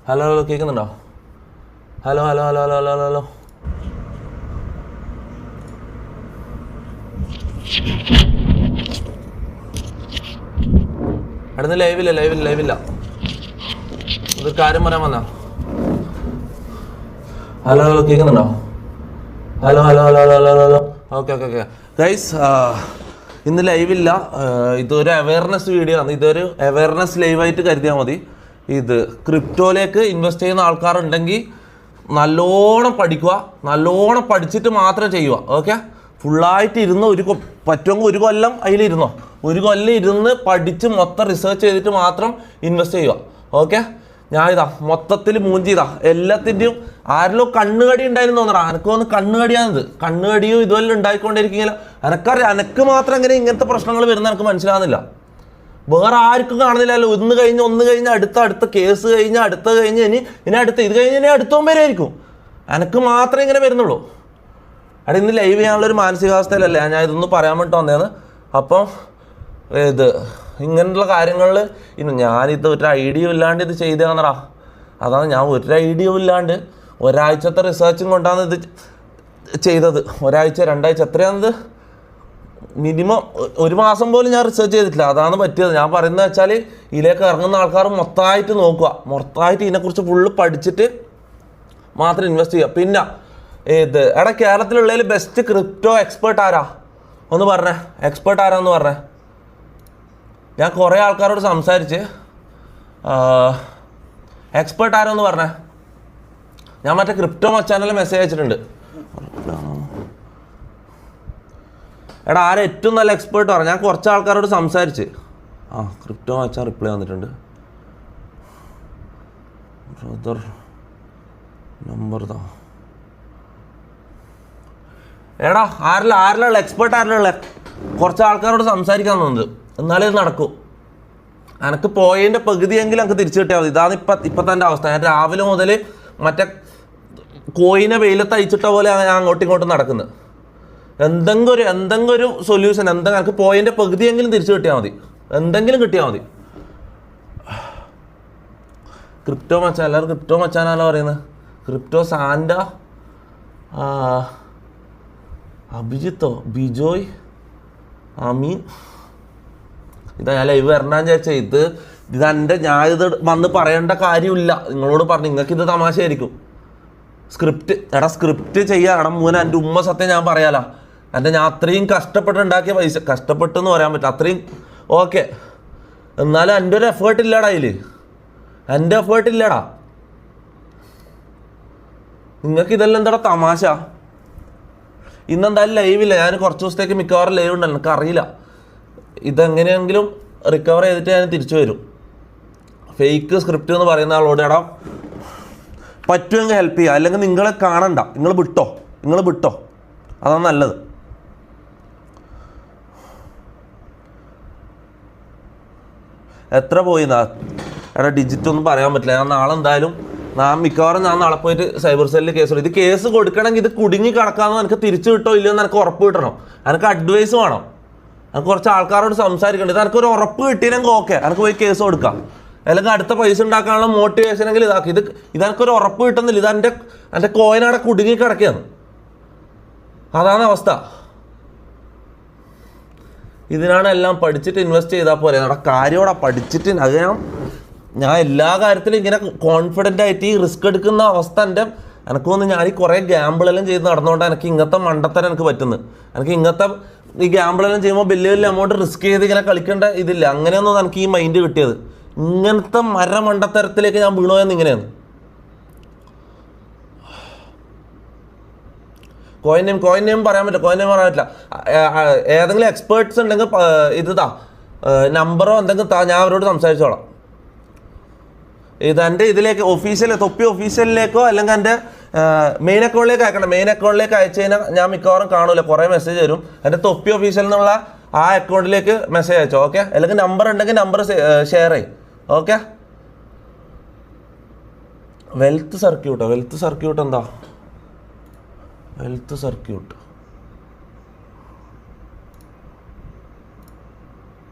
Hello hello കേൾക്കുന്നുണ്ടോ? Hello hello hello hello hello hello അടുത്ത് ലൈവില്ല. ഇതൊരു കാര്യം പറയാൻ വന്നാ. ഹലോ ഹലോ കേൾക്കുന്നുണ്ടോ? Hello hello hello hello hello hello okay guys, ഇന്ന് ലൈവില്ല. ഇതൊരു അവയർനെസ് വീഡിയോ ആണ്. ഇതൊരു അവയർനെസ് ലൈവായിട്ട് കരുതിയാൽ മതി. ഇത് ക്രിപ്റ്റോയിലേക്ക് ഇൻവെസ്റ്റ് ചെയ്യുന്ന ആൾക്കാരുണ്ടെങ്കിൽ നല്ലോണം പഠിക്കുക, നല്ലോണം പഠിച്ചിട്ട് മാത്രം ചെയ്യുക. ഓക്കെ, ഫുള്ളായിട്ട് ഇരുന്ന് പറ്റുമെങ്കിൽ ഒരു കൊല്ലം അതിലിരുന്നോ, ഒരു കൊല്ലം ഇരുന്ന് പഠിച്ച് മൊത്തം റിസർച്ച് ചെയ്തിട്ട് മാത്രം ഇൻവെസ്റ്റ് ചെയ്യുക. ഓക്കെ, ഞാനിതാ മൊത്തത്തിൽ മൂഞ്ചിതാ എല്ലാത്തിൻ്റെയും. ആരിലോ കണ്ണുകടി ഉണ്ടായിരുന്നു തോന്നണം, എനക്ക് തോന്നുന്നു കണ്ണുകടിയാണിത്. കണ്ണുകടിയും ഇതുവരെ ഉണ്ടായിക്കൊണ്ടിരിക്കുകയില്ല. എനക്കറിയാം, എനക്ക് മാത്രം എങ്ങനെ ഇങ്ങനത്തെ പ്രശ്നങ്ങൾ വരുന്ന എനിക്ക് മനസ്സിലാകുന്നില്ല. വേറെ ആർക്കും കാണുന്നില്ലല്ലോ. ഒന്ന് കഴിഞ്ഞ് അടുത്ത കേസ് കഴിഞ്ഞ് ഇനി അടുത്ത ഇത് കഴിഞ്ഞ് ഇനി അടുത്തവും പേരായിരിക്കും. എനക്ക് മാത്രമേ ഇങ്ങനെ വരുന്നുള്ളൂ. അവിടെ ഇന്ന് ലൈവ് ചെയ്യാനുള്ളൊരു മാനസികാവസ്ഥയിലല്ല ഞാൻ ഇതൊന്നും പറയാൻ വേണ്ടി വന്നേന്ന്. അപ്പം ഇത് ഇങ്ങനെയുള്ള കാര്യങ്ങളിൽ ഞാനിത് ഒരു ഐഡിയ ഇല്ലാണ്ട് ഇത് ചെയ്തതാണെടാ. അതാണ് ഞാൻ ഒരു ഐഡിയ ഇല്ലാണ്ട് ഒരാഴ്ചത്തെ റിസർച്ചും കൊണ്ടാണ് ഇത് ചെയ്തത്. ഒരാഴ്ച 2 ആഴ്ച എത്രയാണിത്, മിനിമം 1 മാസം പോലും ഞാൻ റിസർച്ച് ചെയ്തിട്ടില്ല. അതാണ് പറ്റിയത്. ഞാൻ പറയുന്നത് വെച്ചാൽ ഇതിലേക്ക് ഇറങ്ങുന്ന ആൾക്കാർ മൊത്തമായിട്ട് നോക്കുക, മൊത്തമായിട്ട് ഇതിനെക്കുറിച്ച് ഫുള്ള് പഠിച്ചിട്ട് മാത്രം ഇൻവെസ്റ്റ് ചെയ്യുക. പിന്നെ എടാ കേരളത്തിലുള്ളതിൽ ബെസ്റ്റ് ക്രിപ്റ്റോ എക്സ്പേർട്ട് ആരാ ഒന്ന് പറഞ്ഞേ? എക്സ്പേർട്ട് ആരാന്ന് പറഞ്ഞേ? ഞാൻ കുറേ ആൾക്കാരോട് സംസാരിച്ച്, എക്സ്പേർട്ട് ആരാന്ന് പറഞ്ഞേ? ഞാൻ മറ്റേ ക്രിപ്റ്റോ മച്ചാനിൽ മെസ്സേജ് അയച്ചിട്ടുണ്ട്. എടാ ആരാ ഏറ്റവും നല്ല എക്സ്പേർട്ട് പറഞ്ഞു? ഞാൻ കുറച്ച് ആൾക്കാരോട് സംസാരിച്ച്. ക്രിപ്റ്റോ മച്ചാൻ റിപ്ലൈ വന്നിട്ടുണ്ട്. ബ്രദർ നമ്പർ താ. എടാ ആരിലുള്ള എക്സ്പേർട്ട് ആരിലുള്ള കുറച്ച് ആൾക്കാരോട് സംസാരിക്കാൻ തോന്നുന്നത്, എന്നാലേ ഇത് നടക്കൂ. എനിക്ക് പോയതിൻ്റെ പകുതിയെങ്കിലും എനിക്ക് തിരിച്ചു കിട്ടിയാൽ മതി. ഇതാണ് ഇപ്പം എൻ്റെ അവസ്ഥ. ഞാൻ രാവിലെ മുതൽ മറ്റേ കോയിനെ വെയിലത്ത് അയച്ചിട്ട പോലെ ഞാൻ അങ്ങോട്ടും ഇങ്ങോട്ടും നടക്കുന്നത്. എന്തെങ്കിലും ഒരു സൊല്യൂഷൻ, എനിക്ക് പോയിൻ്റെ പകുതിയെങ്കിലും തിരിച്ചു കിട്ടിയാൽ മതി, എന്തെങ്കിലും കിട്ടിയാൽ മതി. ക്രിപ്റ്റോ മച്ചാൻ, എല്ലാവരും ക്രിപ്റ്റോ മച്ചാനല്ലോ പറയുന്നത്. ക്രിപ്റ്റോ സാൻഡ, അഭിജിത്തോ, ബിജോയ്, അമീൻ. ഇതാ ഞാൻ ലൈവ് വരണ്ടാന്ന് വിചാരിച്ചത്. ഞാൻ ഇത് വന്ന് പറയേണ്ട കാര്യമില്ല. നിങ്ങളോട് പറഞ്ഞു, നിങ്ങൾക്കിത് തമാശയായിരിക്കും. സ്ക്രിപ്റ്റ് ചെയ്യാം. മൂന്ന് എൻ്റെ ഉമ്മ സത്യം ഞാൻ പറയാലോ. ഞാൻ അത്രയും കഷ്ടപ്പെട്ടുണ്ടാക്കിയ പൈസ, കഷ്ടപ്പെട്ടെന്ന് പറയാൻ പറ്റും അത്രയും. ഓക്കെ, എന്നാലും എൻ്റെ ഒരു എഫേർട്ട് ഇല്ലടാ അതിൽ. എൻ്റെ എഫേർട്ട് ഇല്ലടാ. നിങ്ങൾക്ക് ഇതെല്ലാം എന്താടാ തമാശ? ഇന്നെന്തായാലും ലൈവില്ല. ഞാൻ കുറച്ച് ദിവസത്തേക്ക് മിക്കവാറും ലൈവ് ഉണ്ടല്ലോ. എനിക്കറിയില്ല, ഇതെങ്ങനെയെങ്കിലും റിക്കവർ ചെയ്തിട്ട് ഞാൻ തിരിച്ചു വരും. ഫേക്ക് സ്ക്രിപ്റ്റ് എന്ന് പറയുന്ന ആളോട് എടാ പറ്റുമെങ്കിൽ ഹെൽപ്പ് ചെയ്യുക, അല്ലെങ്കിൽ നിങ്ങളെ കാണണ്ട, നിങ്ങൾ വിട്ടോ, അതാണ് നല്ലത്. എത്ര പോയിന്നാ എടാ ഡിജിറ്റ് ഒന്നും പറയാൻ പറ്റില്ല. മിക്കവാറും ഞാൻ നാളെ പോയിട്ട് സൈബർ സെല്ലിൽ കേസ് കൊടുക്കും. ഇത് കേസ് കൊടുക്കണമെങ്കിൽ ഇത് കുടുങ്ങി കിടക്കാമെന്ന് എനിക്ക് തിരിച്ചു കിട്ടോ ഇല്ലയോ എന്ന് എനിക്ക് ഉറപ്പ് കിട്ടണം. എനിക്ക് അഡ്വൈസ് വേണം. എനിക്ക് കുറച്ച് ആൾക്കാരോട് സംസാരിക്കേണ്ടത്. ഇത് എനിക്കൊരു ഉറപ്പ് കിട്ടിയില്ലെങ്കിൽ ഓക്കെ, എനിക്ക് പോയി കേസ് കൊടുക്കാം. അല്ലെങ്കിൽ അടുത്ത പൈസ ഉണ്ടാക്കാനുള്ള മോട്ടിവേഷനെങ്കിൽ ഇതാക്കി. ഇതെനിക്കൊരു ഉറപ്പ് കിട്ടുന്നില്ല. എൻ്റെ കോയിനവിടെ കുടുങ്ങി കിടക്കുകയാണ്. അതാണ് അവസ്ഥ. ഇതിനാണ് എല്ലാം പഠിച്ചിട്ട് ഇൻവെസ്റ്റ് ചെയ്താൽ പോലെ. നമ്മുടെ കാര്യമോടെ പഠിച്ചിട്ട് അത് ഞാൻ എല്ലാ കാര്യത്തിലും ഇങ്ങനെ കോൺഫിഡൻ്റ് ആയിട്ട് ഈ റിസ്ക് എടുക്കുന്ന അവസ്ഥ എനിക്ക് തോന്നുന്നു. ഞാൻ ഈ കുറേ ഗ്യാമ്പിളെല്ലാം ചെയ്ത് നടന്നുകൊണ്ടാണ് എനിക്ക് ഇങ്ങനത്തെ മണ്ടത്തരം എനിക്ക് പറ്റുന്നത്. എനിക്ക് ഇങ്ങനത്തെ ഈ ഗ്യാമ്പിളെല്ലാം ചെയ്യുമ്പോൾ വലിയ എമൗണ്ട് റിസ്ക് ചെയ്ത് ഇങ്ങനെ കളിക്കേണ്ട ഇതില്ല. അങ്ങനെയൊന്നും എനിക്ക് ഈ മൈൻഡ് കിട്ടിയത്. ഇങ്ങനത്തെ മണ്ടത്തരത്തിലേക്ക് ഞാൻ വീണോയെന്ന് ഇങ്ങനെയാണ്. കോയിൻ നെയിം പറയാൻ പറ്റില്ല. ഏതെങ്കിലും എക്സ്പേർട്സ് ഉണ്ടെങ്കിൽ നമ്പറോ എന്തെങ്കിലും ഞാൻ അവരോട് സംസാരിച്ചോളാം. ഇതെൻ്റെ ഇതിലേക്ക് തൊപ്പി ഒഫീഷ്യലിലേക്കോ അല്ലെങ്കിൽ എൻ്റെ മെയിൻ അക്കൗണ്ടിലേക്ക് അയക്കണം. മെയിൻ അക്കൗണ്ടിലേക്ക് അയച്ചു കഴിഞ്ഞാൽ ഞാൻ മിക്കവാറും കാണൂല, കുറേ മെസ്സേജ് വരും. എൻ്റെ തൊപ്പി ഒഫീഷ്യൽ എന്നുള്ള ആ അക്കൗണ്ടിലേക്ക് മെസ്സേജ് അയച്ചോ. ഓക്കെ, അല്ലെങ്കിൽ നമ്പർ ഉണ്ടെങ്കിൽ നമ്പർ ഷെയർ ചെയ്യും. ഓക്കെ, വെൽത്ത് സർക്യൂട്ട് എന്താ? വെൽത്ത് സർക്യൂട്ട്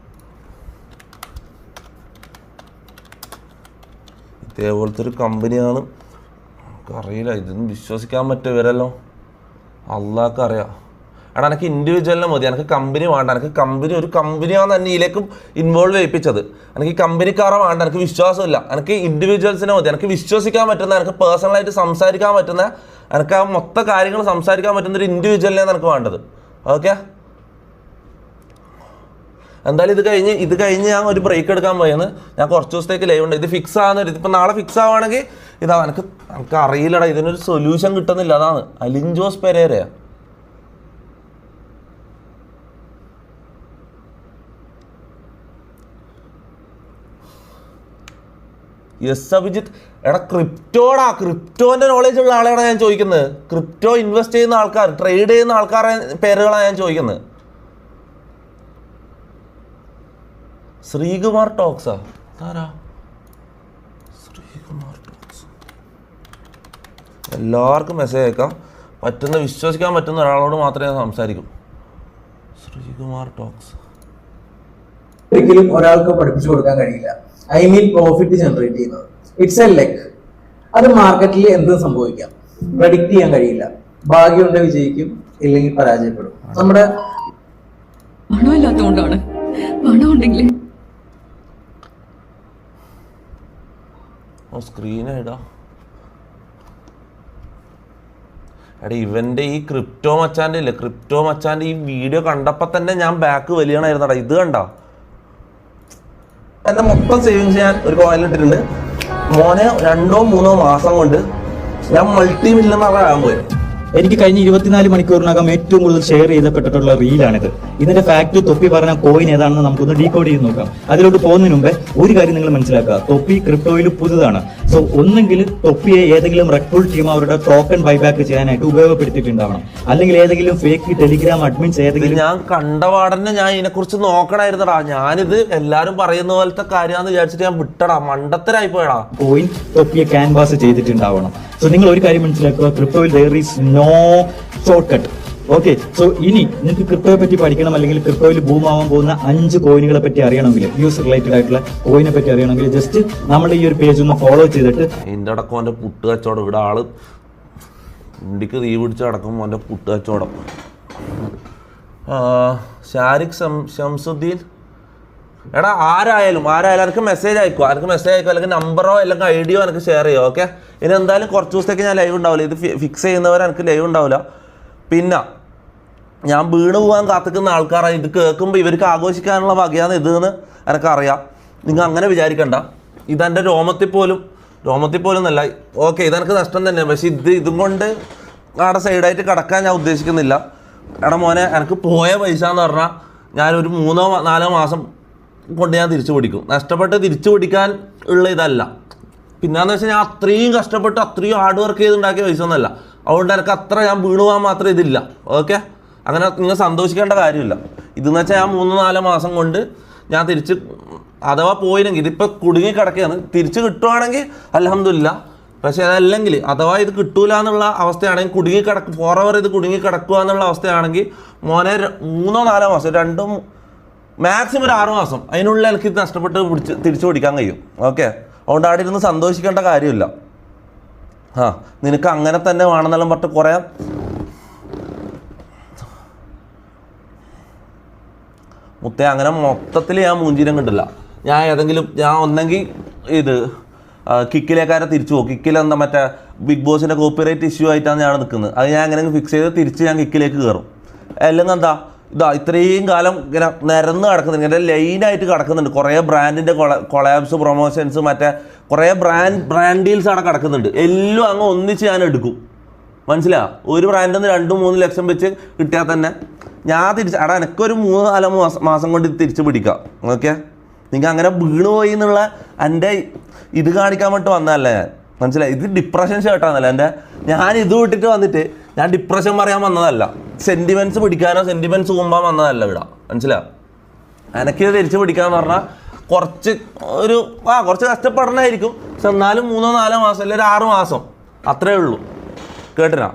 ഇതേപോലത്തെ ഒരു കമ്പനിയാണ്. അറിയില്ല, ഇതൊന്നും വിശ്വസിക്കാൻ പറ്റുമല്ലോ. അള്ളാഹ്ക്ക് അറിയാം. എടാ എനിക്ക് ഇൻഡിവിജ്വലിനെ മതി, എനിക്ക് കമ്പനി വേണ്ട. എനിക്ക് ഒരു കമ്പനിയാണ് എന്നെ ഇതിലേക്കും ഇൻവോൾവ് ചെയ്യിപ്പിച്ചത്. എനിക്ക് ഈ കമ്പനിക്കാരെ വേണ്ട, എനിക്ക് വിശ്വാസമില്ല. എനിക്ക് ഇൻഡിവിജ്വൽസിനെ മതി, എനിക്ക് വിശ്വസിക്കാൻ പറ്റുന്ന, എനിക്ക് പേഴ്സണലായിട്ട് സംസാരിക്കാൻ പറ്റുന്ന, എനിക്ക് ആ മൊത്തം കാര്യങ്ങൾ സംസാരിക്കാൻ പറ്റുന്ന ഒരു ഇൻഡിവിജ്വലിനെയാണ് എനിക്ക് വേണ്ടത്. ഓക്കെ, എന്തായാലും ഇത് കഴിഞ്ഞ് ഞാൻ ഒരു ബ്രേക്ക് എടുക്കാൻ പോയെന്ന്. ഞാൻ കുറച്ച് ദിവസത്തേക്ക് ലൈവ് ഉണ്ട്. ഇത് ഫിക്സ് ആകുന്ന ഇതിപ്പോൾ നാളെ ഫിക്സ് ആവുകയാണെങ്കിൽ ഇതാ എനിക്ക് അറിയില്ലടാ, ഇതിനൊരു സൊല്യൂഷൻ കിട്ടുന്നില്ല. അതാണ് അലിൻ ജോസ് പെരേരയാ. യെസ് അഭിജിത്ത്, എടാ ക്രിപ്റ്റോന്റെ നോളേജ് ഉള്ള ആളെയാണ് ഞാൻ ചോദിക്കുന്നത്. ക്രിപ്റ്റോ ഇൻവെസ്റ്റ് ചെയ്യുന്ന ആൾക്കാർ, ട്രേഡ് ചെയ്യുന്ന ആൾക്കാരെ പേരുകളാണ് ഞാൻ ചോദിക്കുന്നത്. ശ്രീകുമാർ ടോക്സാ? ആരാ ശ്രീകുമാർ ടോക്സ്? എല്ലാവർക്കും മെസ്സേജ് അയക്കാം. വിശ്വസിക്കാൻ പറ്റുന്ന ഒരാളോട് മാത്രമേ ഞാൻ സംസാരിക്കൂ. ശ്രീകുമാർ ടോക്സ് ഒരിക്കലും ഒരാൾക്ക് പഠിപ്പിച്ചു കൊടുക്കാൻ കഴിയില്ല. പ്രോഫിറ്റ് ജനറേറ്റ് ചെയ്യുന്നത് ഇറ്റ്സ് എ ലെക്ക്. അത് മാർക്കറ്റിൽ എന്തും സംഭവിക്കാം, പ്രഡിക്റ്റ് ചെയ്യാൻ കഴിയില്ല. ഭാഗ്യമുണ്ട് വിജയിക്കും, ഇല്ലെങ്കിൽ പരാജയപ്പെടും. നമ്മുടെ പണമില്ലാത്തതുകൊണ്ടാണ്. പണം ഉണ്ടെങ്കിൽ സ്ക്രീനായിടാ. എടാ ഇവന്റെ ഈ ക്രിപ്റ്റോ മച്ചാന്റെ ഈ വീഡിയോ കണ്ടപ്പോ തന്നെ ഞാൻ ബാക്ക് വലിയണായിരുന്നടാ. ഇത് കണ്ട എന്റെ മൊത്തം സേവിങ്സ് ഞാൻ ഒരു കോയിലിട്ടിട്ടുണ്ട് മോനെ. 2-3 മാസം കൊണ്ട് ഞാൻ മൾട്ടി മില്യണറാകാൻ പോയി. എനിക്ക് കഴിഞ്ഞ 24 മണിക്കൂറിനകം ഏറ്റവും കൂടുതൽ ഷെയർ ചെയ്യപ്പെട്ടിട്ടുള്ള റീലാണിത്. ഇതിന്റെ ഫാക്ട് തൊപ്പി പറഞ്ഞ കോയിൻ ഏതാണെന്ന് നമുക്കൊന്ന് ഡീകോഡ് ചെയ്ത് നോക്കാം. അതിലോട്ട് പോകുന്നതിന് മുമ്പേ ഒരു കാര്യം നിങ്ങൾ മനസ്സിലാക്കുക, തൊപ്പി ക്രിപ്റ്റോയിൽ പുതുതാണ്. സോ ഒന്നെങ്കിൽ തൊപ്പിയെ ഏതെങ്കിലും റെക്രൂൾ ടീം അവരുടെ ടോക്കൺ ബൈബാക്ക് ചെയ്യാനായിട്ട് ഉപയോഗപ്പെടുത്തിയിട്ടുണ്ടാവണം, അല്ലെങ്കിൽ ഏതെങ്കിലും ഫേക്ക് ടെലിഗ്രാം അഡ്മിൻസ് ഏതെങ്കിലും. ഞാൻ കണ്ടപാടന്നെ ഞാൻ ഇതിനെക്കുറിച്ച് നോക്കണായിരുന്നടാ. ഞാനിത് എല്ലാരും പറയുന്ന പോലത്തെ കാര്യമാണെന്ന് വിചാരിച്ചിട്ട് ഞാൻ വിട്ടടാ, മണ്ടത്തരായി പോയടാ. കോയിൻ തൊപ്പിയെ ക്യാൻവാസ് ചെയ്തിട്ടുണ്ടാവണം. സോ നിങ്ങൾ ഒരു കാര്യം മനസ്സിലാക്കുക, ക്രിപ്റ്റോയിൽ there is no short cut. Okay, so ഇനി നിങ്ങൾക്ക് ക്രിപ്റ്റോയെ പറ്റി പഠിക്കണം, അല്ലെങ്കിൽ ക്രിപ്റ്റോയിൽ ബൂം ആവാൻ പോകുന്ന 5 കോയിനുകളെ പറ്റി അറിയണമെങ്കിൽ, യൂസ് റിലേറ്റഡ് ആയിട്ടുള്ള കോയിനെ പറ്റി അറിയണമെങ്കിൽ ജസ്റ്റ് നമ്മുടെ ഈ ഒരു പേജ് ഒന്ന് ഫോളോ ചെയ്തിട്ട്. എൻ്റെ അടക്കം എൻ്റെ പുട്ട് കച്ചവടം, ഇവിടെ ആള് ഇന്ത്യക്ക് തീ പിടിച്ച് അടക്കും എൻ്റെ പുട്ട് കച്ചവടം. ഷാരിഖ് ഷംസുദ്ദീൻ, എടാ ആരായാലും എനിക്ക് മെസ്സേജ് അയക്കുക, അല്ലെങ്കിൽ നമ്പറോ അല്ലെങ്കിൽ ഐഡിയോ എനിക്ക് ഷെയർ ചെയ്യുക. ഓക്കെ, ഇനി എന്തായാലും കുറച്ച് ദിവസത്തേക്ക് ഞാൻ ലൈവ് ഉണ്ടാവില്ല. ഇത് ഫിക്സ് ചെയ്യുന്നവരെ എനിക്ക് ലൈവ് ഉണ്ടാവില്ല. പിന്നെ ഞാൻ വീണ് പോകാൻ കാത്തിക്കുന്ന ആൾക്കാരാണ്. ഇത് കേൾക്കുമ്പോൾ ഇവർക്ക് ആഘോഷിക്കാനുള്ള വകയാണ് ഇതെന്ന് എനിക്കറിയാം. നിങ്ങൾ അങ്ങനെ വിചാരിക്കണ്ട. ഇതെൻ്റെ രോമത്തിൽ പോലും നല്ല. ഓക്കെ, ഇതെനിക്ക് നഷ്ടം തന്നെ. പക്ഷെ ഇതും കൊണ്ട് അവിടെ സൈഡായിട്ട് കിടക്കാൻ ഞാൻ ഉദ്ദേശിക്കുന്നില്ല. എടാ മോനെ, എനിക്ക് പോയ പൈസ എന്ന് പറഞ്ഞാൽ ഞാനൊരു 3-4 മാസം കൊണ്ട് ഞാൻ തിരിച്ചു പിടിക്കും. നഷ്ടപ്പെട്ട് തിരിച്ചു പിടിക്കാൻ ഉള്ള ഇതല്ല. പിന്നെന്ന് വെച്ചാൽ ഞാൻ അത്രയും കഷ്ടപ്പെട്ട് അത്രയും ഹാർഡ് വർക്ക് ചെയ്തുണ്ടാക്കിയ പൈസ ഒന്നുമല്ല. അതുകൊണ്ട് എനിക്ക് അത്ര ഞാൻ വീണു പോകാൻ മാത്രം ഇതില്ല. ഓക്കെ, അങ്ങനെ നിങ്ങൾ സന്തോഷിക്കേണ്ട കാര്യമില്ല. ഇതെന്ന് വെച്ചാൽ ഞാൻ 3-4 മാസം കൊണ്ട് ഞാൻ തിരിച്ച്, അഥവാ പോയില്ലെങ്കിൽ ഇതിപ്പോൾ കുടുങ്ങി കിടക്കുകയാണ്. തിരിച്ച് കിട്ടുവാണെങ്കിൽ അൽഹംദുലില്ലാ. പക്ഷെ അതല്ലെങ്കിൽ അഥവാ ഇത് കിട്ടൂല എന്നുള്ള അവസ്ഥയാണെങ്കിൽ ഫോറവർ ഇത് കുടുങ്ങി കിടക്കുക എന്നുള്ള അവസ്ഥയാണെങ്കിൽ മോനെ 3-4 മാസം, മാക്സിമം ഒരു 6 മാസം അതിനുള്ളിൽ എനിക്ക് ഇത് നഷ്ടപ്പെട്ട് തിരിച്ചു പിടിക്കാൻ കഴിയും. ഓക്കെ, അതുകൊണ്ട് അവിടെ ഇരുന്ന് സന്തോഷിക്കേണ്ട കാര്യമില്ല. നിനക്ക് അങ്ങനെ തന്നെ വേണമെന്നെല്ലാം പറഞ്ഞിട്ട് കുറേ മുത്തേ അങ്ങനെ മൊത്തത്തിൽ ഞാൻ മൂഞ്ചീരം കിട്ടില്ല. ഞാൻ ഒന്നെങ്കിൽ ഇത് കിക്കിലേക്കാരെ തിരിച്ചു പോകും. കിക്കിലെന്താ മറ്റേ ബിഗ് ബോസിൻ്റെ കോപ്പിറൈറ്റ് ഇഷ്യൂ ആയിട്ടാണ് ഞാൻ നിൽക്കുന്നത്. അത് ഞാൻ എങ്ങനെ ഫിക്സ് ചെയ്ത് തിരിച്ച് ഞാൻ കിക്കിലേക്ക് കയറും. അല്ലെങ്കിൽ എന്താ ഇത്രയും കാലം ഇങ്ങനെ നിരന്ന് കിടക്കുന്നുണ്ട്, ഇങ്ങനെ ലൈനായിട്ട് കിടക്കുന്നുണ്ട്. കുറേ ബ്രാൻഡിൻ്റെ കൊളാബ്സ്, പ്രൊമോഷൻസ്, മറ്റേ കുറേ ബ്രാൻഡ് ഡീൽസ് അവിടെ കിടക്കുന്നുണ്ട്. എല്ലാം അങ്ങ് ഒന്നിച്ച് ഞാൻ എടുക്കും. മനസ്സിലാ? ഒരു ബ്രാൻഡിൽ നിന്ന് 2-3 ലക്ഷം വെച്ച് കിട്ടിയാൽ തന്നെ ഞാൻ എനിക്കൊരു 3-4 മാസം കൊണ്ട് ഇത് തിരിച്ച് പിടിക്കാം. ഓക്കെ, നിങ്ങൾ അങ്ങനെ വീണ് പോയി എന്നുള്ള എൻ്റെ ഇത് കാണിക്കാൻ വേണ്ടി വന്നതല്ല ഞാൻ. മനസ്സിലായി? ഇത് ഡിപ്രഷൻ ഷർട്ടാണല്ലോ ഞാൻ ഇത് വിട്ടിട്ട് വന്നിട്ട് ഞാൻ ഡിപ്രഷൻ പറയാൻ വന്നതല്ല, സെൻറ്റിമെൻറ്റ്സ് പിടിക്കാനോ സെൻറ്റിമെൻറ്റ്സ് കുമ്പാൻ വന്നതല്ല ഇവിടെ. മനസ്സിലാവും? എനിക്കിത് തിരിച്ച് പിടിക്കാന്ന് പറഞ്ഞാൽ കുറച്ച് കഷ്ടപ്പെടണമായിരിക്കും. പക്ഷെ എന്നാലും 3-4 മാസം അല്ലെങ്കിൽ 6 മാസം അത്രേ ഉള്ളൂ. കേട്ടിനാ?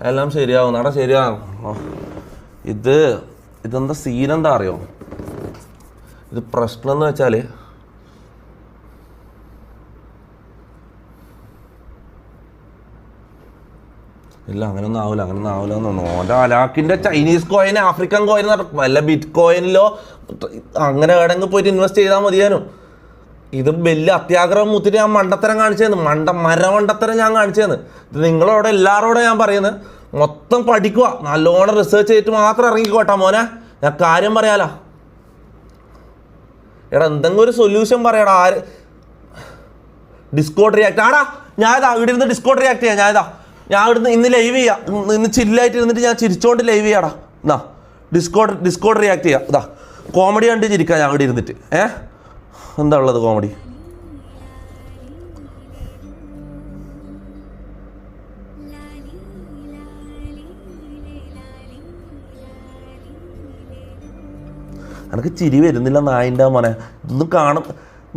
എല്ലാം ശരിയാവും, ശരിയാവും. ഇതെന്താ സീനെന്താ അറിയോ? ഇത് പ്രശ്നം എന്ന് വെച്ചാൽ ഇല്ല, അങ്ങനെയൊന്നും ആവില്ല എന്ന് തോന്നുന്നു. ഓൻ്റെ അലാക്കിൻ്റെ ചൈനീസ് കോയിൻ, ആഫ്രിക്കൻ കോയിൻ വല്ല ബിറ്റ് കോയിനിലോ അങ്ങനെ എവിടെയെങ്കിലും പോയിട്ട് ഇൻവെസ്റ്റ് ചെയ്താൽ മതിയാനും. ഇത് വലിയ അത്യാഗ്രഹം മൂത്തിട്ട് ഞാൻ മണ്ടത്തരം കാണിച്ചതെന്ന്, മരമണ്ടത്തരം ഞാൻ കാണിച്ചതെന്ന്. ഇത് നിങ്ങളോട് എല്ലാവരോടും ഞാൻ പറയുന്നത്, മൊത്തം പഠിക്കുക, നല്ലോണം റിസർച്ച് ചെയ്തിട്ട് മാത്രം ഇറങ്ങിക്കോട്ടെ മോനെ. ഞാൻ കാര്യം പറയാലോ. എടാ എന്തെങ്കിലും ഒരു സൊല്യൂഷൻ പറയടാ. ഡിസ്കോഡ് റിയാക്ട് ആടാ, ഞാനിതാ ഇവിടെ ഇരുന്ന് ഡിസ്കോഡ് റിയാക്ട് ചെയ്യാം. ഞാൻ ഇവിടുന്ന് ഇന്ന് ലൈവ് ചെയ്യാം, ഇന്ന് ചില്ലായിട്ട് ഇരുന്നിട്ട് ഞാൻ ചിരിച്ചോണ്ട് ലൈവ് ചെയ്യാടാ. എന്നാ ഡിസ്കോഡ് റിയാക്ട് ചെയ്യാം. ഇതാ കോമഡി കണ്ട് ചിരിക്കാം ഞാൻ ഇവിടെ ഇരുന്നിട്ട്. എന്താ ഉള്ളത് കോമഡി? എനിക്ക് ചിരി വരുന്നില്ല നായിൻ്റെ മോനെ. ഇതൊന്നും കാണും.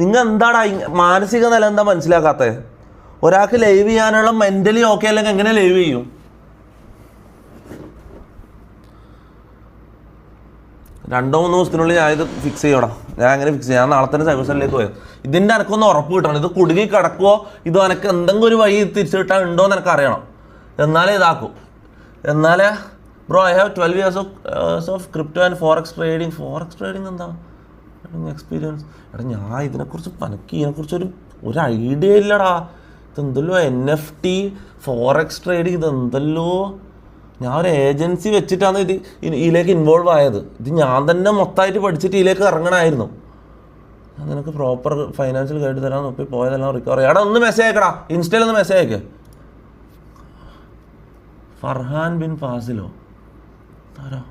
നിങ്ങൾ എന്താടാ മാനസിക നില എന്താ മനസ്സിലാക്കാത്തത്? ഒരാൾക്ക് ലൈവ് ചെയ്യാനുള്ള മെൻ്റലി ഓക്കെ അല്ലെങ്കിൽ എങ്ങനെ ലൈവ് ചെയ്യും? 2-3 ദിവസത്തിനുള്ളിൽ ഞാൻ ഇത് ഫിക്സ് ചെയ്യണം. ഞാൻ അങ്ങനെ ഫിക്സ് ചെയ്യാം. ഞാൻ നാളെ തന്നെ സൈബർ സെല്ലിലേക്ക് പോയത്. ഇതിൻ്റെ എനിക്കൊന്ന് ഉറപ്പ് കിട്ടണം. ഇത് കുടുങ്ങി കിടക്കുമോ, ഇത് എനിക്ക് എന്തെങ്കിലും ഒരു വഴി തിരിച്ചു കിട്ടാൻ ഉണ്ടോ എന്ന് എനിക്ക് അറിയണം. എന്നാലേ ഇതാക്കും. എന്നാലേ bro I have 12 years of crypto and forex trading. Forex trading എന്താ എക്സ്പീരിയൻസ്? എടാ ഞാൻ ഇതിനെക്കുറിച്ച് ഒരു ഐഡിയ ഇല്ലടാ. ഇതെന്തല്ലോ NFT ഫോറക്സ് ട്രേഡിങ്, ഇതെന്തല്ലോ ഞാൻ ഒരു ഏജൻസി വെച്ചിട്ടാണ് ഇതിലേക്ക് ഇൻവോൾവ് ആയത്. ഇത് ഞാൻ തന്നെ മൊത്തമായിട്ട് പഠിച്ചിട്ട് ഇതിലേക്ക് ഇറങ്ങണമായിരുന്നു. ഞാൻ നിനക്ക് പ്രോപ്പർ ഫൈനാൻഷ്യൽ ഗൈഡ് തരാൻ നോക്കി പോയതെല്ലാം റിക്കവർ ചെയ്യാം. എടാ ഒന്ന് മെസ്സേജ് അയക്കടാ, ഇൻസ്റ്റയിലൊന്ന് മെസ്സേജ് അയക്ക്. ഫർഹാൻ ബിൻ ഫാസിലോ ആരാ?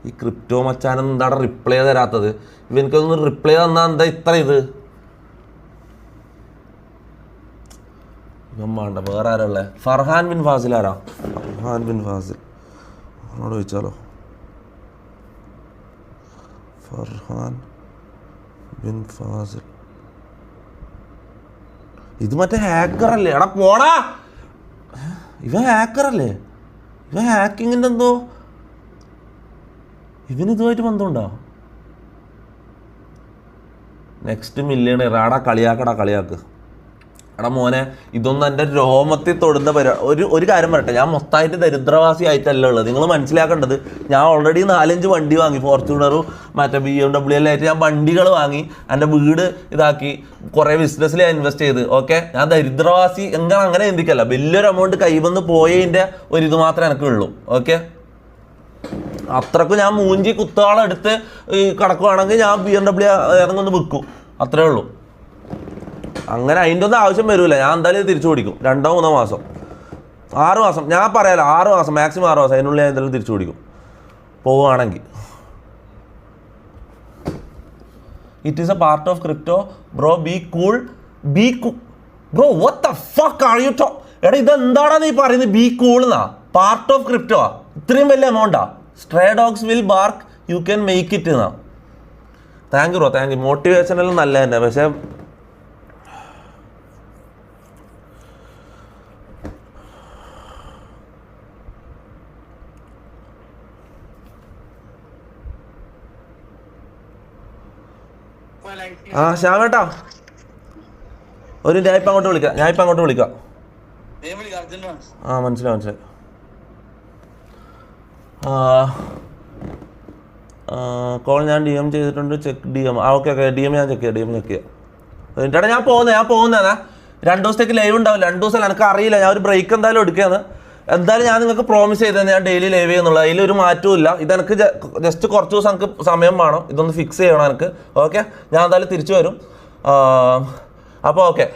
ഈ ക്രിപ്റ്റോ മച്ചാനൊന്നും എന്താണ് റിപ്ലൈ തരാത്തത്? ഇവനക്കൊന്ന് റിപ്ലൈ തന്നാൽ എന്താ ഇത്ര ഇത്? ഇവൻ വേണ്ട, വേറെ ആരല്ലേ? ഫർഹാൻ ബിൻ ഫാസിൽ ആരാ? ഫർഹാൻ ബിൻ ഫാസിൽ അവനോട് ചോദിച്ചാലോ? ഫർഹാൻ ബിൻ ഫാസിൽ ഇത് മറ്റേ ഹാക്കറല്ലേ? എടാ പോടാ, ഇവൻ ഹാക്കറല്ലേ? ഇവൻ ഹാക്കിങ്ങിൻ്റെ എന്തോ ഇവനിതുമായിട്ട് ബന്ധമുണ്ടോ? നെക്സ്റ്റ് മില്യണയർ ആടാ. കളിയാക്ക്. എടാ മോനെ, ഇതൊന്നും എൻ്റെ രോമത്തിൽ തൊടുന്ന ഒരു കാര്യം പറയട്ടെ. ഞാൻ മൊത്തമായിട്ട് ദരിദ്രവാസി ആയിട്ടല്ല ഉള്ളത്. നിങ്ങൾ മനസ്സിലാക്കേണ്ടത്, ഞാൻ ഓൾറെഡി 4-5 വണ്ടി വാങ്ങി. ഫോർച്യൂണറും മറ്റേ BMW എല്ലാം ആയിട്ട് ഞാൻ വണ്ടികൾ വാങ്ങി. എൻ്റെ വീട് ഇതാക്കി. കുറേ ബിസിനസ്സിൽ ഞാൻ ഇൻവെസ്റ്റ് ചെയ്ത്. ഓക്കെ, ഞാൻ ദരിദ്രവാസി അങ്ങനെ ചിന്തിക്കല്ല. വലിയൊരു എമൗണ്ട് കൈവന്ന് പോയതിൻ്റെ ഇത് മാത്രമേ എനിക്ക് ഉള്ളൂ. ഓക്കെ, അത്രക്കും ഞാൻ മൂഞ്ചി കുത്തോളം എടുത്ത് ഈ കടക്കുവാണെങ്കിൽ ഞാൻ BMW ഇറങ്ങൊന്ന് വിൽക്കും. അത്രേ ഉള്ളൂ. അങ്ങനെ അതിൻ്റെ ഒന്നും ആവശ്യം വരില്ല. ഞാൻ എന്തായാലും തിരിച്ചു പിടിക്കും. 2-3 മാസം, 6 മാസം, ഞാൻ പറയാലോ 6 മാസം, മാക്സിമം 6 മാസം അതിനുള്ളിൽ ഞാൻ എന്തായാലും തിരിച്ചു പിടിക്കും പോവുകയാണെങ്കിൽ. It is a part of crypto bro. Be cool bro. What the fuck are you എടാ ഇതെന്താടാ നീ പറയുന്നത്? ബി കൂൾ എന്നാ പാർട്ട് ഓഫ് ക്രിപ്റ്റോ? ഇത്രയും വലിയ എമൗണ്ടാ? Stray dogs will bark, you can make it എന്നാ. Thank you bro, thank you. മോട്ടിവേഷനെല്ലാം നല്ല തന്നെ. പക്ഷേ ശ്യാമേട്ടാ, ഞാൻ ഇപ്പം അങ്ങോട്ട് വിളിക്കാം. മനസ്സിലായി. കോൾ ഞാൻ DM ചെയ്തിട്ടുണ്ട്. Check DM. ഓക്കെ DM ഞാൻ ചെക്ക് ചെയ്യാം. എന്നിട്ടാ ഞാൻ പോകുന്നതാ. 2 ദിവസത്തേക്ക് ലൈവ് ഉണ്ടാവില്ല. 2 ദിവസം എനിക്ക് അറിയില്ല. ഞാൻ ഒരു ബ്രേക്ക് എന്തായാലും എടുക്കുകയാണ്. എന്തായാലും ഞാൻ നിങ്ങൾക്ക് പ്രോമിസ് ചെയ്തത് ഞാൻ ഡെയിലി ലൈവ് ചെയ്യുന്നുള്ളൂ. അതിലൊരു മാറ്റവും ഇല്ല. ഇതെനിക്ക് ജസ്റ്റ് കുറച്ച് ദിവസം എനിക്ക് സമയം വേണം. ഇതൊന്ന് ഫിക്സ് ചെയ്യണം എനിക്ക്. ഓക്കെ, ഞാൻ എന്തായാലും തിരിച്ചു വരും. അപ്പോൾ ഓക്കെ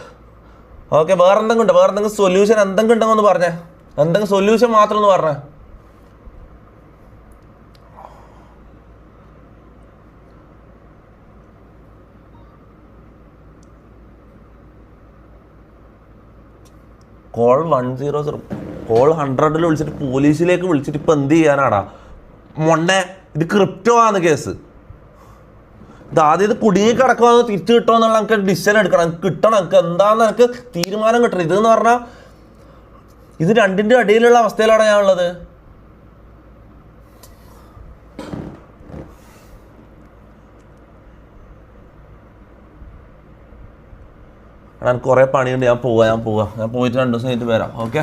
വേറെ എന്തെങ്കിലും സൊല്യൂഷൻ എന്തെങ്കിലും ഉണ്ടെങ്കിൽ ഒന്ന് പറഞ്ഞേ. എന്തെങ്കിലും സൊല്യൂഷൻ മാത്രം ഒന്ന് പറഞ്ഞേ. കോൾ 100 കോൾ 100ൽ വിളിച്ചിട്ട് പോലീസിലേക്ക് വിളിച്ചിട്ട് ഇപ്പം എന്ത് ചെയ്യാനാടാ മൊണ്ണെ? ഇത് ക്രിപ്റ്റോ ആണ് കേസ്. ഇത് ആദ്യം ഇത് കുടുങ്ങി കിടക്കുവാന്ന് തിരിച്ചു കിട്ടുമോ എന്നുള്ള എനിക്ക് ഡിസിഷൻ എടുക്കണം. എനിക്ക് കിട്ടണം. എനിക്ക് എന്താണെന്ന് എനിക്ക് തീരുമാനം കിട്ടണം. ഇതെന്ന് പറഞ്ഞാൽ ഇത് രണ്ടിൻ്റെ അടിയിലുള്ള അവസ്ഥയിലാണ് ഞാൻ ഉള്ളത്. എടാ എനിക്ക് കുറേ പണിയുണ്ട്, ഞാൻ പോയിട്ട് 2 ദിവസം കഴിഞ്ഞിട്ട് വരാം. ഓക്കെ,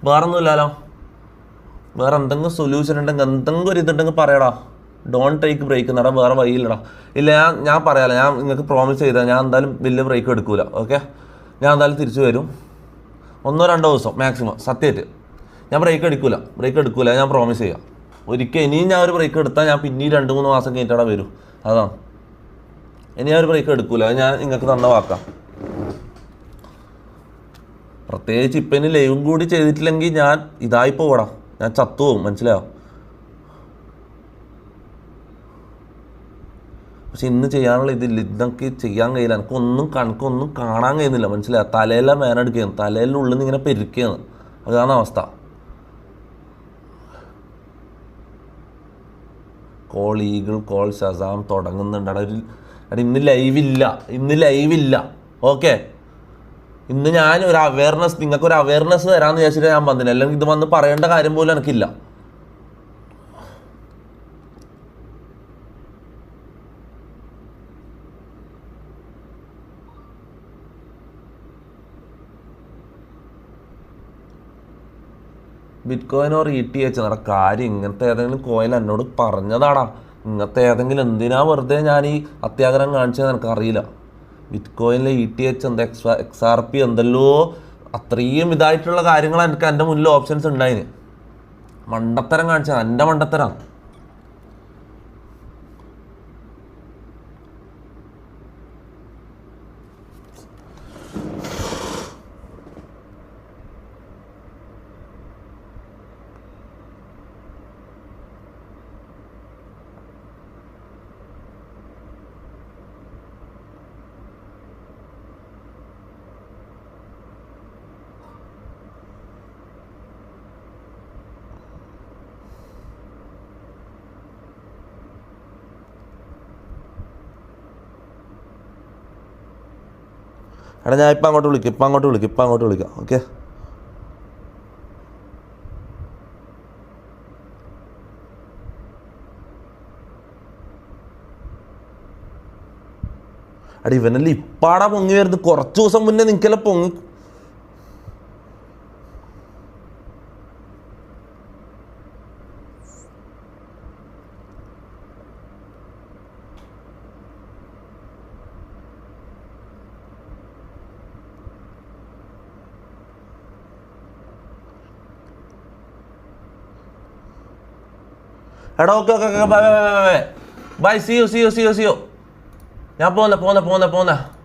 വേറൊന്നുമില്ലല്ലോ. വേറെ എന്തെങ്കിലും സൊല്യൂഷൻ ഉണ്ടെങ്കിൽ എന്തെങ്കിലും ഒരു ഇതുണ്ടെങ്കിൽ പറയടാ. ഡോണ്ട് ടേക്ക് ബ്രേക്ക് എന്നടാ, വേറെ വഴിയില്ലടാ. ഇല്ല ഞാൻ പറയാമല്ലോ, ഞാൻ നിങ്ങൾക്ക് പ്രോമിസ് ചെയ്താൽ ഞാൻ എന്തായാലും വലിയ ബ്രേക്ക് എടുക്കൂല. ഓക്കെ, ഞാൻ എന്തായാലും തിരിച്ചു വരും 1-2 ദിവസം മാക്സിമം. സത്യമായിട്ട് ഞാൻ ബ്രേക്ക് എടുക്കൂല, ഞാൻ പ്രോമിസ് ചെയ്യാം. ഒരിക്കൽ ഇനിയും ഞാൻ ഒരു ബ്രേക്ക് എടുത്താൽ ഞാൻ പിന്നീട് 2-3 മാസം കഴിഞ്ഞിട്ടവിടെ വരും. അതാണ്, ഇനി ഞാൻ ഒരു ബ്രേക്ക് എടുക്കൂല, ഞാൻ നിങ്ങൾക്ക് തന്ന വാക്കാം. പ്രത്യേകിച്ച് ഇപ്പം ഇനി ലൈവും കൂടി ചെയ്തിട്ടില്ലെങ്കിൽ ഞാൻ ഇതായി പോകടാ, ഞാൻ ചത്തുപോകും, മനസ്സിലായോ? പക്ഷെ ഇന്ന് ചെയ്യാനുള്ള ഇതില്ല, ഇതൊക്കെ ചെയ്യാൻ കഴിയില്ല. എനിക്കൊന്നും കാണാൻ കഴിയുന്നില്ല, മനസ്സിലായോ? തലയെല്ലാം വേനെടുക്കുകയാണ്, തലയിലുള്ള ഉള്ളിൽ നിന്ന് ഇങ്ങനെ പെരുക്കുകയാണ്. അതാണ് അവസ്ഥ. കോൾ ഈഗിൾ, കോൾ ഷസാം തുടങ്ങുന്നുണ്ട്. ഇന്ന് ലൈവില്ല. ഓക്കെ, ഇന്ന് ഞാൻ ഒരു അവയർനെസ്, നിങ്ങൾക്കൊരു അവയർനെസ് തരാമെന്ന് വിചാരിച്ചിട്ട് ഞാൻ വന്നില്ല. അല്ലെങ്കിൽ ഇത് വന്ന് പറയേണ്ട കാര്യം പോലും എനിക്കില്ല. ബിറ്റ് കോയിൻ ഓർ ETH എന്നറ കാര്യം. ഇങ്ങനത്തെ ഏതെങ്കിലും കോയിൻ എന്നോട് പറഞ്ഞതാടാ. ഇങ്ങനത്തെ ഏതെങ്കിലും എന്തിനാ വെറുതെ ഞാൻ ഈ അത്യാഗ്രഹം കാണിച്ചതെന്ന് എനിക്കറിയില്ല. ബിറ്റ് കോയിനിലെ ETH എന്താ XRP എന്തല്ലോ അത്രയും ഇതായിട്ടുള്ള കാര്യങ്ങൾ എനിക്ക് എൻ്റെ മുന്നിൽ ഓപ്ഷൻസ് ഉണ്ടായിന്. മണ്ടത്തരം കാണിച്ചത് എൻ്റെ മണ്ടത്തരം. എടാ ഞാൻ ഇപ്പം അങ്ങോട്ട് വിളിക്കാം. ഓക്കെ, എടാ ഇവനല്ലേ ഇപ്പാടാ പൊങ്ങി വരുന്നത്. കുറച്ച് ദിവസം മുന്നേ നിൽക്കല്ലേ പൊങ്ങി. എടാ ഓക്കെ, ബൈ, സി യു. ഞാൻ പോന്ന